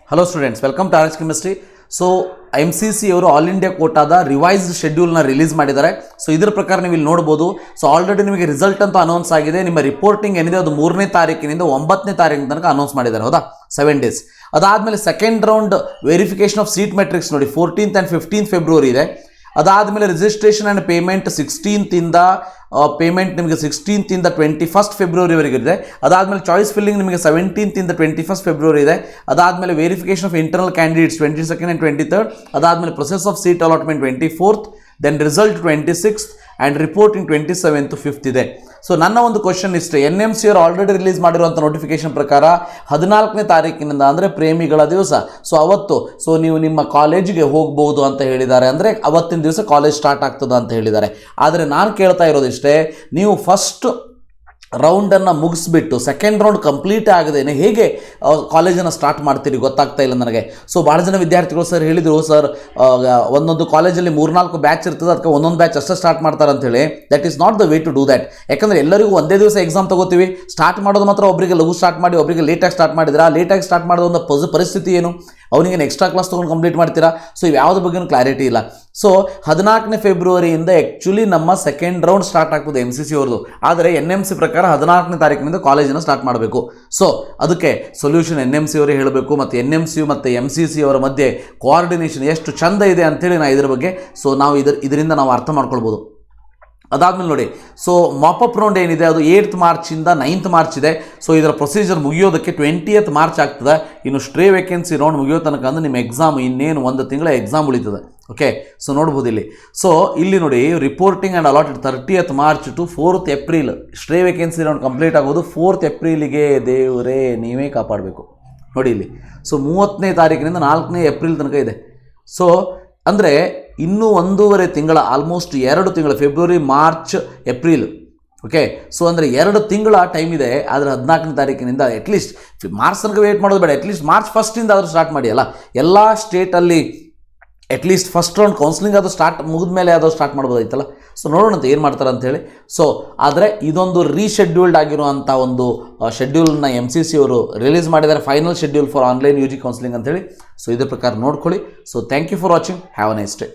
Hello students, welcome to RHchemistry. So MCC ಅವರು all India ಕೋಟಾದ revised ಶೆಡ್ಯೂಲ್ನ release ಮಾಡಿದ್ದಾರೆ. So ಇದರ ಪ್ರಕಾರ ನೀವು ಇಲ್ಲಿ ನೋಡ್ಬೋದು. ಸೊ ಆಲ್ರೆಡಿ ನಿಮಗೆ ರಿಸಲ್ಟ್ ಅಂತ ಅನೌನ್ಸ್ ಆಗಿದೆ. ನಿಮ್ಮ ರಿಪೋರ್ಟಿಂಗ್ ಏನಿದೆ ಅದು 3ನೇ ತಾರೀಕಿನಿಂದ 9ನೇ ತಾರೀಕಿನ ತನಕ ಅನೌನ್ಸ್ ಮಾಡಿದ್ದಾರೆ, ಹೌದಾ? 7 ಡೇಸ್. ಅದಾದಮೇಲೆ second round verification of seat matrix ನೋಡಿ 14th and 15th ಫೆಬ್ರವರಿ ಇದೆ. ಅದಾದಮೇಲೆ ರಿಜಿಸ್ಟ್ರೇಷನ್ ಆ್ಯಂಡ್ ಪೇಮೆಂಟ್ 16th ಇಂದ ಪೇಮೆಂಟ್ ನಿಮಗೆ 16th ಇಂದ 21st ಫೆಬ್ರವರಿವರೆಗೆ ಇದೆ. ಅದಾದಮೇಲೆ ಚಾಯ್ಸ್ ಫಿಲ್ಲಿಂಗ್ ನಿಮಗೆ 17th ಇಂದ 21st ಫೆಬ್ರವರಿ ಇದೆ. ಅದಾದಮೇಲೆ verification of internal candidates 22nd and 23rd. ಅದಾದಮೇಲೆ process of seat allotment 24th, then result 26th and reporting 27th 5th ಇದೆ. ಸೊ ನನ್ನ ಒಂದು ಕ್ವಶನ್ ಇಷ್ಟೇ, NMC ಅವರು ಆಲ್ರೆಡಿ ರಿಲೀಸ್ ಮಾಡಿರುವಂಥ ನೋಟಿಫಿಕೇಶನ್ ಪ್ರಕಾರ 14ನೇ ತಾರೀಕಿನಿಂದ ಅಂದರೆ ಪ್ರೇಮಿಗಳ ದಿವಸ, ಸೊ ಅವತ್ತು ನೀವು ನಿಮ್ಮ ಕಾಲೇಜಿಗೆ ಹೋಗ್ಬೋದು ಅಂತ ಹೇಳಿದ್ದಾರೆ. ಅಂದರೆ ಅವತ್ತಿನ ದಿವಸ ಕಾಲೇಜ್ ಸ್ಟಾರ್ಟ್ ಆಗ್ತದೆ ಅಂತ ಹೇಳಿದ್ದಾರೆ. ಆದರೆ ನಾನು ಕೇಳ್ತಾ ಇರೋದಿಷ್ಟೇ, ನೀವು ಫಸ್ಟ್ ರೌಂಡನ್ನು ಮುಗಿಸ್ಬಿಟ್ಟು ಸೆಕೆಂಡ್ ರೌಂಡ್ ಕಂಪ್ಲೀಟ್ ಆಗದೇನೆ ಹೇಗೆ ಕಾಲೇಜನ್ನು ಸ್ಟಾರ್ಟ್ ಮಾಡ್ತೀರಿ ಗೊತ್ತಾಗ್ತಾ ಇಲ್ಲ ನನಗೆ. ಸೊ ಭಾಳ ಜನ ವಿದ್ಯಾರ್ಥಿಗಳು ಸರ್ ಹೇಳಿದರು, ಸರ್ ಒಂದೊಂದು ಕಾಲೇಜಲ್ಲಿ 3-4 ಬ್ಯಾಚ್ ಇರ್ತದೆ, ಅದಕ್ಕೆ ಒಂದೊಂದು ಬ್ಯಾಚ್ ಅಷ್ಟೇ ಸ್ಟಾರ್ಟ್ ಮಾಡ್ತಾರೆ ಅಂತೇಳಿ. That is not the way to do that. ಯಾಕಂದರೆ ಎಲ್ಲರಿಗೂ ಒಂದೇ ದಿವಸ ಎಕ್ಸಾಮ್ ತಗೋತೀವಿ, ಸ್ಟಾರ್ಟ್ ಮಾಡೋದು ಮಾತ್ರ ಒಬ್ಬರಿಗೆ ಲಘು ಸ್ಟಾರ್ಟ್ ಮಾಡಿ ಒಬ್ಬರಿಗೆ ಲೇಟಾಗಿ ಸ್ಟಾರ್ಟ್ ಮಾಡಿದ್ರೆ, ಆ ಲೇಟಾಗಿ ಸ್ಟಾರ್ಟ್ ಮಾಡೋದು ಒಂದು ಪರಿಸ್ಥಿತಿ ಏನು, ಅವನಿಗೆ ಎಕ್ಸ್ಟ್ರಾ ಕ್ಲಾಸ್ ತೊಗೊಂಡು ಕಂಪ್ಲೀಟ್ ಮಾಡ್ತೀರಾ? ಸೊ ಇವ್ಯಾವುದ್ರ ಬಗ್ಗೆನೂ ಕ್ಲಾರಿಟಿ ಇಲ್ಲ. ಸೊ 14ನೇ ಫೆಬ್ರವರಿಯಿಂದ ಆ್ಯಕ್ಚುಲಿ ನಮ್ಮ ಸೆಕೆಂಡ್ ರೌಂಡ್ ಸ್ಟಾರ್ಟ್ ಆಗ್ತದೆ MCC ಅವ್ರದ್ದು. ಆದರೆ NMC ಪ್ರಕಾರ 14ನೇ ತಾರೀಕಿನಿಂದ ಕಾಲೇಜನ್ನು ಸ್ಟಾರ್ಟ್ ಮಾಡಬೇಕು. ಸೊ ಅದಕ್ಕೆ ಸೊಲ್ಯೂಷನ್ NMC ಅವರೇ ಹೇಳಬೇಕು. ಮತ್ತು NMC ಮತ್ತು MCC ಅವರ ಮಧ್ಯೆ ಕೋಆರ್ಡಿನೇಷನ್ ಎಷ್ಟು ಚಂದ ಇದೆ ಅಂಥೇಳಿ ನಾನು ಇದ್ರ ಬಗ್ಗೆ ನಾವು ಇದರಿಂದ ನಾವು ಅರ್ಥ ಮಾಡ್ಕೊಳ್ಬೋದು. ಅದಾದಮೇಲೆ ನೋಡಿ, ಸೊ ಮಾಪಪ್ ರೌಂಡ್ ಏನಿದೆ ಅದು 8th ಮಾರ್ಚಿಂದ 9th ಮಾರ್ಚ್ ಇದೆ. ಸೊ ಇದರ ಪ್ರೊಸೀಜರ್ ಮುಗಿಯೋದಕ್ಕೆ 20th ಮಾರ್ಚ್ ಆಗ್ತದೆ. ಇನ್ನು ಸ್ಟ್ರೇ ವೇಕೆನ್ಸಿ ರೌಂಡ್ ಮುಗಿಯೋ ತನಕ ಅಂದರೆ ನಿಮ್ಮ ಎಕ್ಸಾಮ್ ಇನ್ನೇನು 1 ತಿಂಗಳ ಎಕ್ಸಾಮ್ ಉಳಿತದೆ. ಓಕೆ, ಸೊ ನೋಡ್ಬೋದು ಇಲ್ಲಿ. ಸೊ ಇಲ್ಲಿ ನೋಡಿ, reporting and allotted 30th March to 4th April. Stray vacancy round complete ಆಗೋದು 4th ಏಪ್ರಿಲಿಗೆ. ದೇವರೇ ನೀವೇ ಕಾಪಾಡಬೇಕು ನೋಡಿ ಇಲ್ಲಿ. ಸೊ 30ನೇ ತಾರೀಕಿನಿಂದ 4ನೇ ಏಪ್ರಿಲ್ ತನಕ ಇದೆ. ಸೊ ಅಂದರೆ ಇನ್ನೂ 1.5 ತಿಂಗಳ, ಆಲ್ಮೋಸ್ಟ್ 2 ತಿಂಗಳ, February, March, April. Okay, so ಅಂದರೆ 2 ತಿಂಗಳ ಟೈಮ್ ಇದೆ. ಆದರೆ 14ನೇ ತಾರೀಕಿನಿಂದ ಅಟ್ಲೀಸ್ಟ್ ಮಾರ್ಚ್ ತನಕ ವೇಟ್ ಮಾಡೋದು ಬೇಡ, ಅಟ್ಲೀಸ್ಟ್ ಮಾರ್ಚ್ 1st ಆದರೂ ಸ್ಟಾರ್ಟ್ ಮಾಡಿ ಅಲ್ಲ. ಎಲ್ಲ ಸ್ಟೇಟಲ್ಲಿ ಅಟ್ಲೀಸ್ಟ್ ಫಸ್ಟ್ ರೌಂಡ್ ಕೌನ್ಸಿಲಿಂಗ್ ಅದು ಸ್ಟಾರ್ಟ್ ಮುಗಿದ ಮೇಲೆ ಅದು ಸ್ಟಾರ್ಟ್ ಮಾಡ್ಬೋದಾಯ್ತಲ್ಲ. ಸೊ ನೋಡೋಣ ಅಂತ ಏನು ಮಾಡ್ತಾರೆ ಅಂಥೇಳಿ. ಸೊ ಆದರೆ ಇದೊಂದು ರೀಶೆಡ್ಯೂಲ್ಡ್ ಆಗಿರುವಂಥ ಒಂದು ಶೆಡ್ಯೂಲ್ನ MCC ಅವರು ರಿಲೀಸ್ ಮಾಡಿದ್ದಾರೆ, final schedule for online UG counselling ಅಂತೇಳಿ. ಸೊ ಇದ್ರ ಪ್ರಕಾರ ನೋಡ್ಕೊಳ್ಳಿ. So thank you for watching, have a nice day.